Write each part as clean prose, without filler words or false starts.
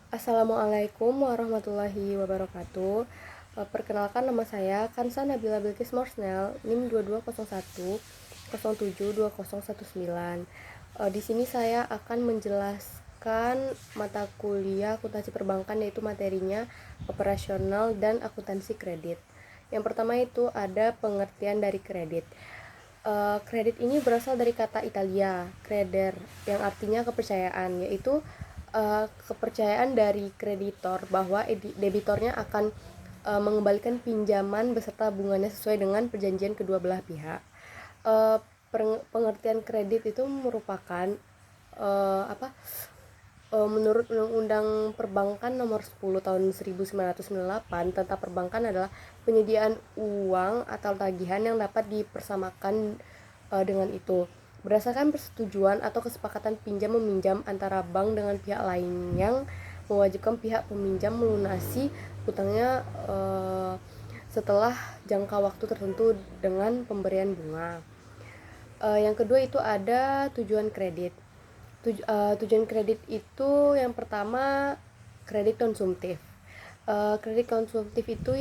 Assalamualaikum warahmatullahi wabarakatuh. Perkenalkan, nama saya Kansa Nabila Bilqis Morsnel, NIM 2201072019. Di sini saya akan menjelaskan mata kuliah akuntansi perbankan, yaitu materinya operasional dan akuntansi kredit. Yang pertama itu ada pengertian dari kredit. Kredit ini berasal dari kata Italia, creder, yang artinya kepercayaan, yaitu kepercayaan dari kreditor bahwa debitornya akan mengembalikan pinjaman beserta bunganya sesuai dengan perjanjian kedua belah pihak. Pengertian kredit itu merupakan menurut Undang-Undang Perbankan Nomor 10 Tahun 1998 tentang perbankan adalah penyediaan uang atau tagihan yang dapat dipersamakan dengan itu berdasarkan persetujuan atau kesepakatan pinjam meminjam antara bank dengan pihak lain yang mewajibkan pihak peminjam melunasi hutangnya setelah jangka waktu tertentu dengan pemberian bunga. Yang kedua itu ada tujuan kredit. Tujuan kredit itu yang pertama kredit konsumtif. Kredit konsumtif itu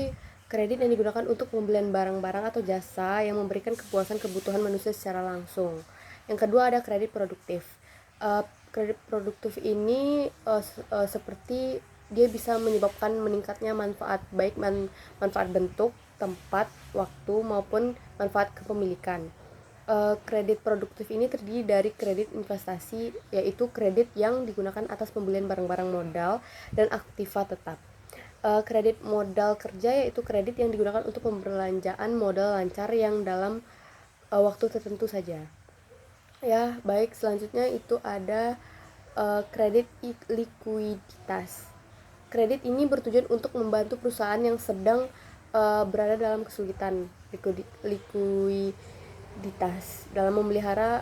kredit yang digunakan untuk pembelian barang-barang atau jasa yang memberikan kepuasan kebutuhan manusia secara langsung. Yang kedua ada kredit produktif. Kredit produktif ini seperti dia bisa menyebabkan meningkatnya manfaat, baik manfaat bentuk, tempat, waktu maupun manfaat kepemilikan. Kredit produktif ini terdiri dari kredit investasi, yaitu kredit yang digunakan atas pembelian barang-barang modal dan aktiva tetap. Kredit modal kerja yaitu kredit yang digunakan untuk pembelanjaan modal lancar yang dalam waktu tertentu saja. Ya, baik, selanjutnya itu ada kredit likuiditas. Kredit ini bertujuan untuk membantu perusahaan yang sedang berada dalam kesulitan likuiditas dalam memelihara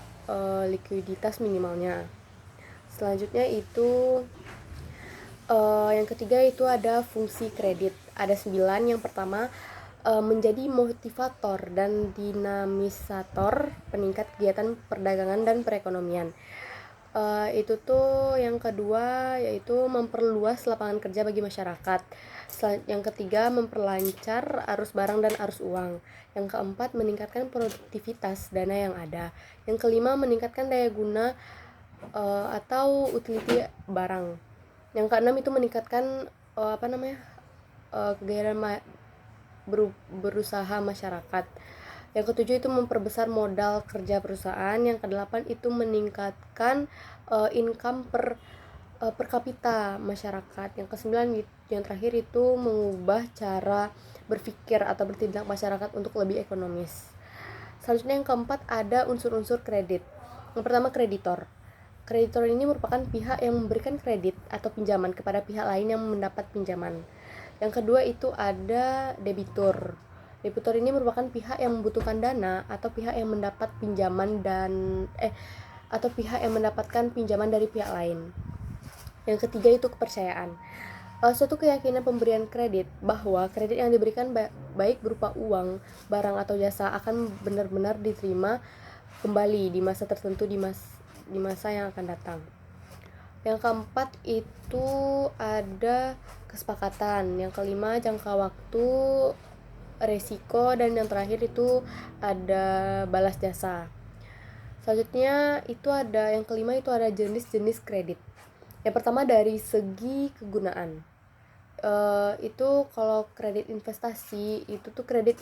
likuiditas minimalnya. Selanjutnya itu yang ketiga itu ada fungsi kredit. Ada 9. Yang pertama, menjadi motivator dan dinamisator peningkat kegiatan perdagangan dan perekonomian. Itu tuh yang kedua yaitu memperluas lapangan kerja bagi masyarakat. Yang ketiga, memperlancar arus barang dan arus uang. Yang keempat, meningkatkan produktivitas dana yang ada. Yang kelima, meningkatkan daya guna atau utility barang. Yang keenam itu meningkatkan kegiatan berusaha masyarakat. Yang ketujuh itu memperbesar modal kerja perusahaan. Yang kedelapan itu meningkatkan income per kapita masyarakat. Yang kesembilan yang terakhir itu mengubah cara berpikir atau bertindak masyarakat untuk lebih ekonomis. Selanjutnya yang keempat ada unsur-unsur kredit. Yang pertama kreditor. Kreditor ini merupakan pihak yang memberikan kredit atau pinjaman kepada pihak lain yang mendapat pinjaman. Yang kedua itu ada debitur. Debitur ini merupakan pihak yang membutuhkan dana atau pihak yang mendapat pinjaman atau pihak yang mendapatkan pinjaman dari pihak lain. Yang ketiga itu kepercayaan. Suatu keyakinan pemberian kredit bahwa kredit yang diberikan baik berupa uang, barang atau jasa akan benar-benar diterima kembali di masa tertentu di masa yang akan datang. Yang keempat itu ada kesepakatan. Yang kelima jangka waktu, resiko, dan yang terakhir itu ada balas jasa. Selanjutnya itu ada yang kelima itu ada jenis-jenis kredit. Yang pertama dari segi kegunaan. Itu kalau kredit investasi itu tuh kredit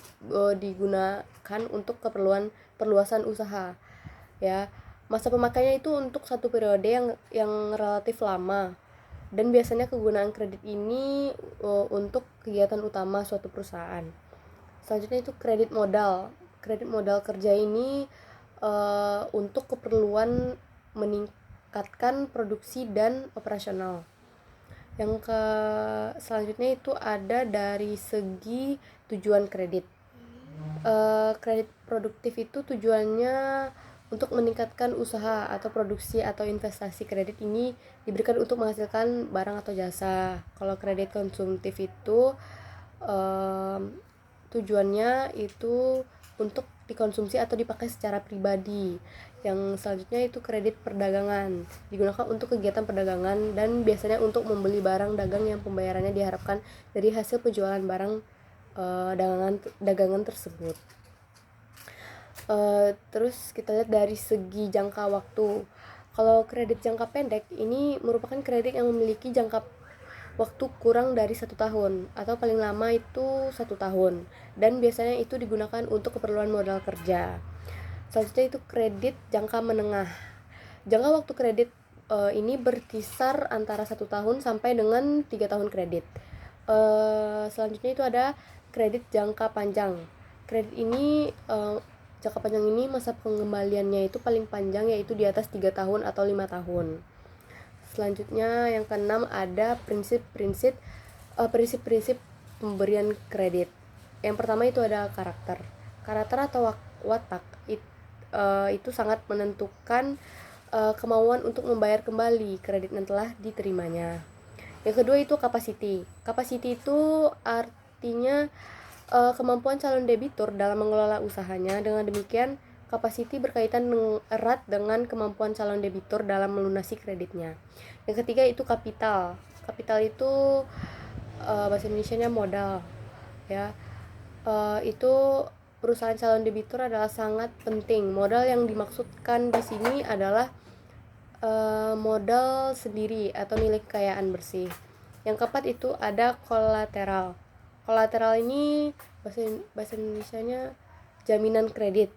digunakan untuk keperluan perluasan usaha, ya. Masa pemakaiannya itu untuk satu periode yang relatif lama, dan biasanya kegunaan kredit ini untuk kegiatan utama suatu perusahaan. Selanjutnya itu kredit modal. Kredit modal kerja ini untuk keperluan meningkatkan produksi dan operasional. Yang selanjutnya itu ada dari segi tujuan kredit. Kredit produktif itu tujuannya untuk meningkatkan usaha atau produksi atau investasi. Kredit ini diberikan untuk menghasilkan barang atau jasa. Kalau kredit konsumtif itu tujuannya itu untuk dikonsumsi atau dipakai secara pribadi. Yang selanjutnya itu kredit perdagangan, digunakan untuk kegiatan perdagangan dan biasanya untuk membeli barang dagang yang pembayarannya diharapkan dari hasil penjualan barang dagangan tersebut. Terus kita lihat dari segi jangka waktu. Kalau kredit jangka pendek ini merupakan kredit yang memiliki jangka waktu kurang dari 1 tahun atau paling lama itu 1 tahun, dan biasanya itu digunakan untuk keperluan modal kerja. Selanjutnya itu kredit jangka menengah. Jangka waktu kredit ini berkisar antara 1 tahun sampai dengan 3 tahun kredit. Selanjutnya itu ada kredit jangka panjang. Kredit ini jangka panjang ini masa pengembaliannya itu paling panjang, yaitu di atas 3 tahun atau 5 tahun. Selanjutnya yang keenam ada prinsip-prinsip pemberian kredit. Yang pertama itu ada karakter atau watak. Itu sangat menentukan kemauan untuk membayar kembali kredit yang telah diterimanya. Yang kedua itu capacity itu artinya kemampuan calon debitur dalam mengelola usahanya. Dengan demikian, capacity berkaitan erat dengan kemampuan calon debitur dalam melunasi kreditnya. Yang ketiga itu kapital itu bahasa Indonesianya modal, ya. Itu perusahaan calon debitur adalah sangat penting. Modal yang dimaksudkan di sini adalah modal sendiri atau nilai kekayaan bersih. Yang keempat itu ada kolateral ini bahasa Indonesianya jaminan kredit.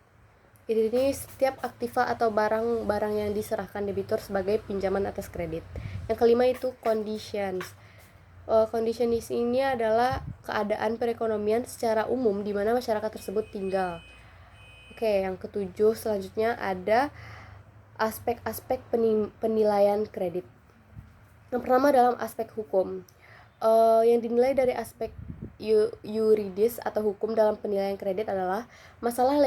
Ini setiap aktiva atau barang-barang yang diserahkan debitur sebagai pinjaman atas kredit. Yang kelima itu conditions. Conditions ini adalah keadaan perekonomian secara umum di mana masyarakat tersebut tinggal. Oke, yang ketujuh selanjutnya ada aspek-aspek penilaian kredit. Yang pertama dalam aspek hukum. Yang dinilai dari aspek yuridis atau hukum dalam penilaian kredit adalah masalah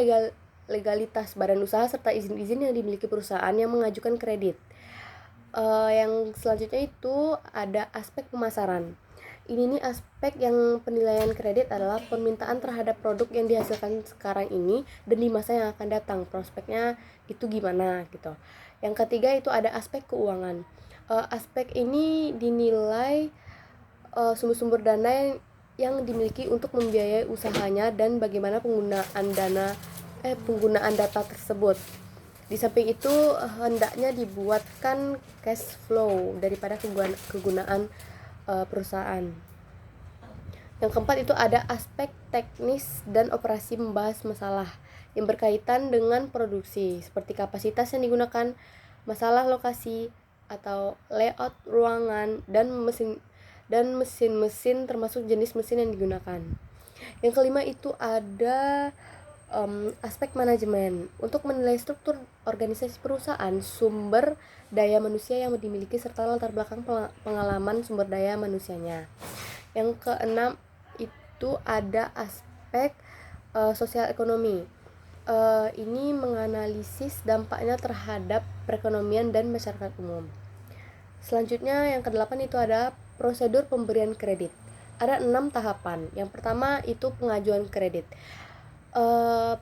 legalitas badan usaha serta izin-izin yang dimiliki perusahaan yang mengajukan kredit. Yang selanjutnya itu ada aspek pemasaran. Ini nih aspek yang penilaian kredit adalah permintaan terhadap produk yang dihasilkan sekarang ini dan di masa yang akan datang, prospeknya itu gimana gitu. Yang ketiga itu ada aspek keuangan. Aspek ini dinilai sumber-sumber dana yang dimiliki untuk membiayai usahanya dan bagaimana penggunaan data tersebut. Di samping itu hendaknya dibuatkan cash flow daripada kegunaan perusahaan. Yang keempat itu ada aspek teknis dan operasi membahas masalah yang berkaitan dengan produksi seperti kapasitas yang digunakan, masalah lokasi atau layout ruangan dan mesin-mesin termasuk jenis mesin yang digunakan. Yang kelima itu ada aspek manajemen untuk menilai struktur organisasi perusahaan, sumber daya manusia yang dimiliki serta latar belakang pengalaman sumber daya manusianya. Yang keenam itu ada aspek sosial ekonomi. Ini menganalisis dampaknya terhadap perekonomian dan masyarakat umum. Selanjutnya yang kedelapan itu ada prosedur pemberian kredit. Ada 6 tahapan. Yang pertama itu pengajuan kredit.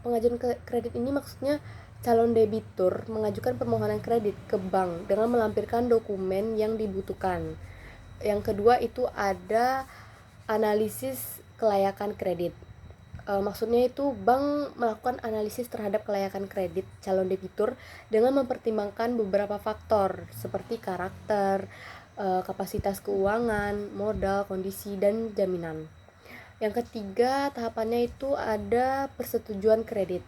Pengajuan kredit ini maksudnya calon debitur mengajukan permohonan kredit ke bank dengan melampirkan dokumen yang dibutuhkan. Yang kedua itu ada analisis kelayakan kredit. Maksudnya itu bank melakukan analisis terhadap kelayakan kredit calon debitur dengan mempertimbangkan beberapa faktor seperti karakter, kapasitas keuangan, modal, kondisi, dan jaminan. Yang ketiga tahapannya itu ada persetujuan kredit.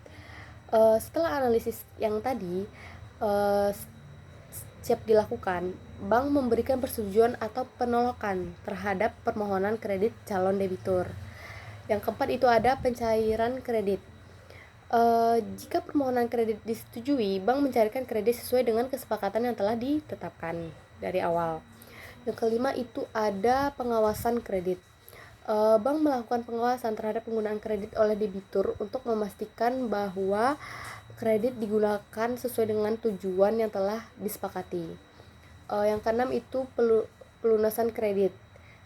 Setelah analisis yang tadi siap dilakukan, bank memberikan persetujuan atau penolakan terhadap permohonan kredit calon debitur. Yang keempat itu ada pencairan kredit. Jika permohonan kredit disetujui, bank mencairkan kredit sesuai dengan kesepakatan yang telah ditetapkan dari awal. Yang kelima itu ada pengawasan kredit. Bank melakukan pengawasan terhadap penggunaan kredit oleh debitur untuk memastikan bahwa kredit digunakan sesuai dengan tujuan yang telah disepakati. Yang keenam itu pelunasan kredit.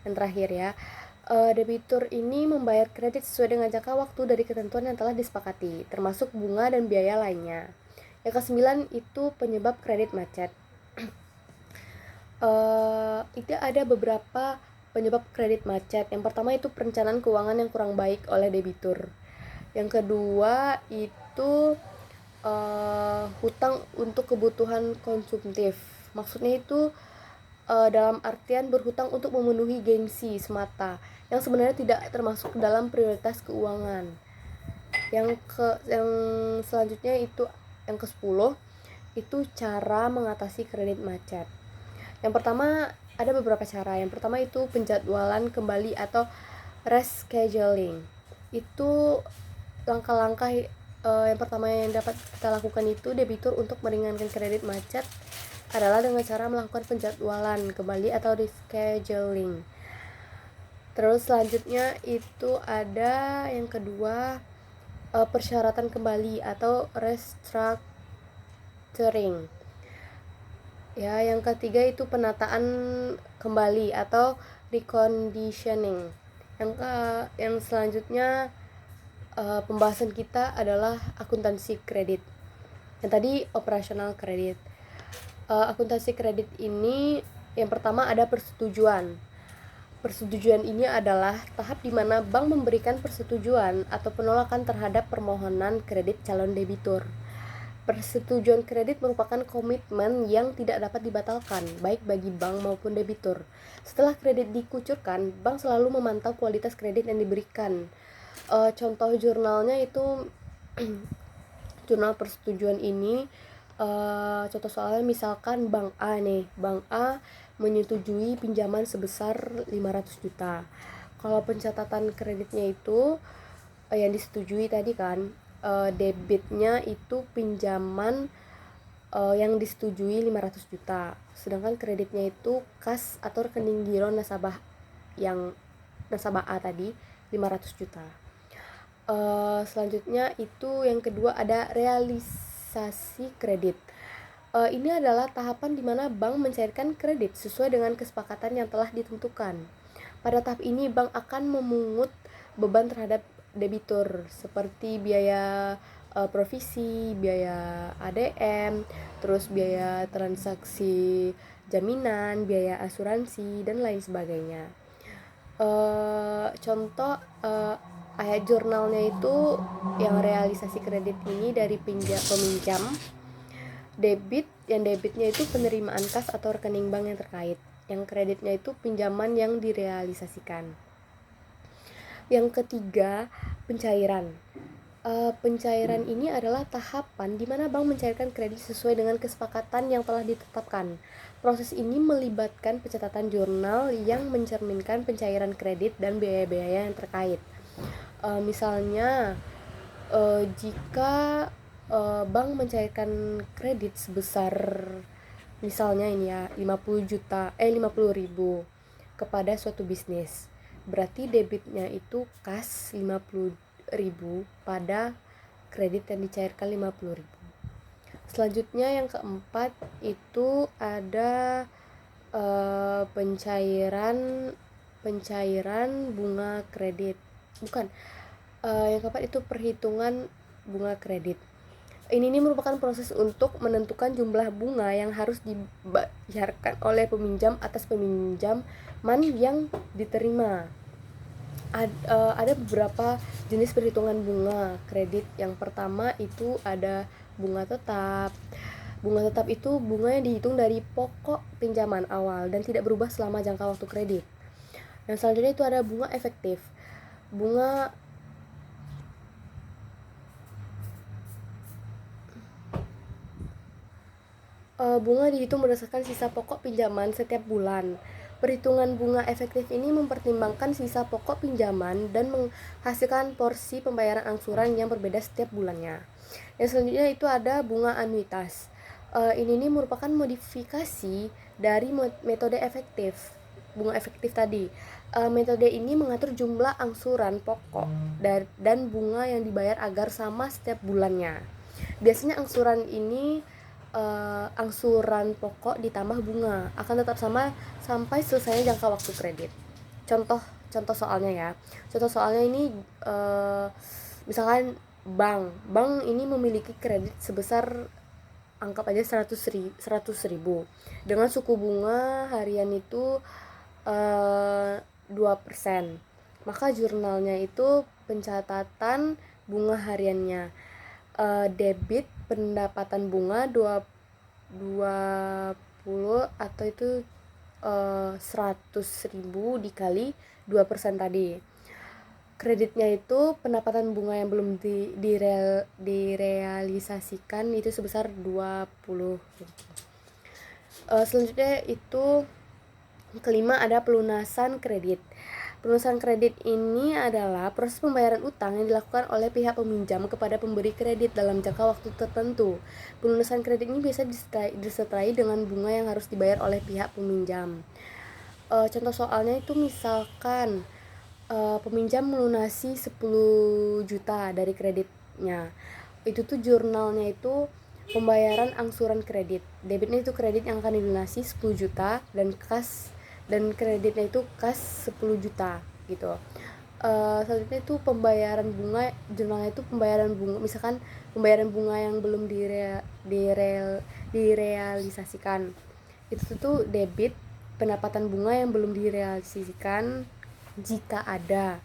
Yang terakhir ya, Debitur ini membayar kredit sesuai dengan jangka waktu dari ketentuan yang telah disepakati, termasuk bunga dan biaya lainnya. Yang kesembilan itu penyebab kredit macet. Itu ada beberapa penyebab kredit macet. Yang pertama itu perencanaan keuangan yang kurang baik oleh debitur. Yang kedua itu hutang untuk kebutuhan konsumtif. Maksudnya itu dalam artian berhutang untuk memenuhi gengsi semata, yang sebenarnya tidak termasuk dalam prioritas keuangan. Yang selanjutnya itu yang ke-10 itu cara mengatasi kredit macet. Yang pertama ada beberapa cara. Yang pertama itu penjadwalan kembali atau rescheduling. Itu langkah-langkah yang pertama yang dapat kita lakukan itu debitur untuk meringankan kredit macet adalah dengan cara melakukan penjadwalan kembali atau rescheduling. Terus selanjutnya itu ada yang kedua persyaratan kembali atau restructuring. Ya, yang ketiga itu penataan kembali atau reconditioning. Yang selanjutnya pembahasan kita adalah akuntansi kredit. Yang tadi operasional kredit. Akuntansi kredit ini yang pertama ada persetujuan. Persetujuan ini adalah tahap di mana bank memberikan persetujuan atau penolakan terhadap permohonan kredit calon debitur. Persetujuan kredit merupakan komitmen yang tidak dapat dibatalkan, baik bagi bank maupun debitur. Setelah kredit dikucurkan, bank selalu memantau kualitas kredit yang diberikan. Contoh jurnalnya itu jurnal persetujuan ini, contoh soalnya misalkan Bank A nih, Bank A menyetujui pinjaman sebesar 500 juta. Kalau pencatatan kreditnya itu yang disetujui tadi kan, debitnya itu pinjaman yang disetujui 500 juta, sedangkan kreditnya itu kas atau rekening giro nasabah yang nasabah A tadi 500 juta. Selanjutnya itu yang kedua ada realisasi kredit. Ini adalah tahapan di mana bank mencairkan kredit sesuai dengan kesepakatan yang telah ditentukan. Pada tahap ini bank akan memungut beban terhadap debitur seperti biaya provisi, biaya ADM, terus biaya transaksi jaminan, biaya asuransi dan lain sebagainya. Contoh ayat jurnalnya itu yang realisasi kredit ini dari peminjam, debitnya itu penerimaan kas atau rekening bank yang terkait, yang kreditnya itu pinjaman yang direalisasikan. Yang ketiga, pencairan. Pencairan ini adalah tahapan di mana bank mencairkan kredit sesuai dengan kesepakatan yang telah ditetapkan. Proses ini melibatkan pencatatan jurnal yang mencerminkan pencairan kredit dan biaya-biaya yang terkait. Misalnya, jika bank mencairkan kredit sebesar misalnya ini ya 50.000 kepada suatu bisnis, berarti debitnya itu kas 50.000 pada kredit yang dicairkan 50.000. Selanjutnya yang keempat itu ada pencairan bunga kredit. Yang keempat itu perhitungan bunga kredit. Ini merupakan proses untuk menentukan jumlah bunga yang harus dibayarkan oleh peminjam atas peminjaman yang diterima. Ada beberapa jenis perhitungan bunga kredit. Yang pertama itu ada bunga tetap. Bunga tetap itu bunga yang dihitung dari pokok pinjaman awal dan tidak berubah selama jangka waktu kredit. Yang selanjutnya itu ada bunga efektif. Bunga dihitung berdasarkan sisa pokok pinjaman setiap bulan. Perhitungan bunga efektif ini mempertimbangkan sisa pokok pinjaman dan menghasilkan porsi pembayaran angsuran yang berbeda setiap bulannya. Yang selanjutnya itu ada bunga anuitas. Ini merupakan modifikasi dari metode efektif, bunga efektif tadi. Metode ini mengatur jumlah angsuran pokok dan bunga yang dibayar agar sama setiap bulannya. Biasanya angsuran pokok ditambah bunga akan tetap sama sampai selesainya jangka waktu kredit. Contoh contoh soalnya ya. Contoh soalnya ini misalkan bank ini memiliki kredit sebesar, anggap aja 100.000 dengan suku bunga harian itu 2%. Maka jurnalnya itu pencatatan bunga hariannya, debit pendapatan bunga 20 atau itu 100.000 dikali 2% tadi. Kreditnya itu pendapatan bunga yang belum direalisasikan itu sebesar 20. Selanjutnya itu kelima ada pelunasan kredit. Pelunasan kredit ini adalah proses pembayaran utang yang dilakukan oleh pihak peminjam kepada pemberi kredit dalam jangka waktu tertentu. Pelunasan kredit ini biasa disertai dengan bunga yang harus dibayar oleh pihak peminjam. Contoh soalnya itu misalkan peminjam melunasi 10 juta dari kreditnya. Itu tuh jurnalnya itu pembayaran angsuran kredit. Debitnya itu kredit yang akan dilunasi 10 juta dan kreditnya itu kas 10 juta gitu. Selanjutnya itu pembayaran bunga, jurnalnya itu pembayaran bunga, misalkan pembayaran bunga yang belum direalisasikan. Itu tuh debit pendapatan bunga yang belum direalisasikan jika ada.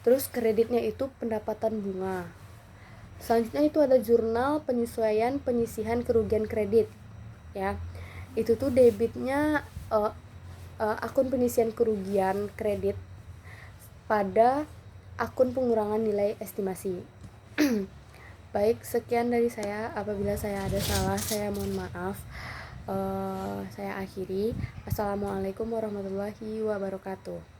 Terus kreditnya itu pendapatan bunga. Selanjutnya itu ada jurnal penyesuaian penyisihan kerugian kredit ya. Itu tuh debitnya akun penyisihan kerugian kredit pada akun pengurangan nilai estimasi. Baik, sekian dari saya. Apabila saya ada salah, saya mohon maaf. Saya akhiri. Assalamualaikum warahmatullahi wabarakatuh.